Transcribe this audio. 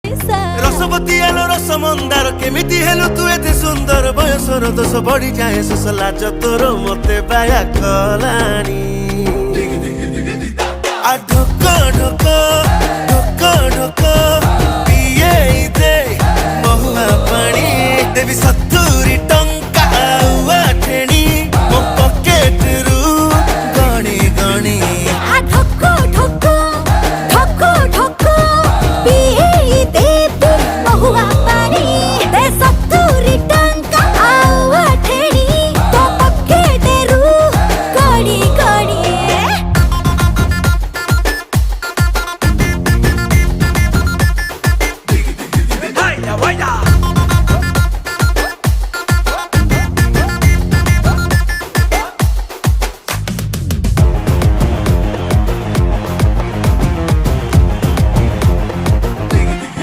निशा रसवती आलो रस मंदार केमिति हेलु तू एते सुंदर बयसर दोष बढ़ी जाए शोष लाज तोर मते बाया कलानी आ ढोक ढोक ढोक ढोक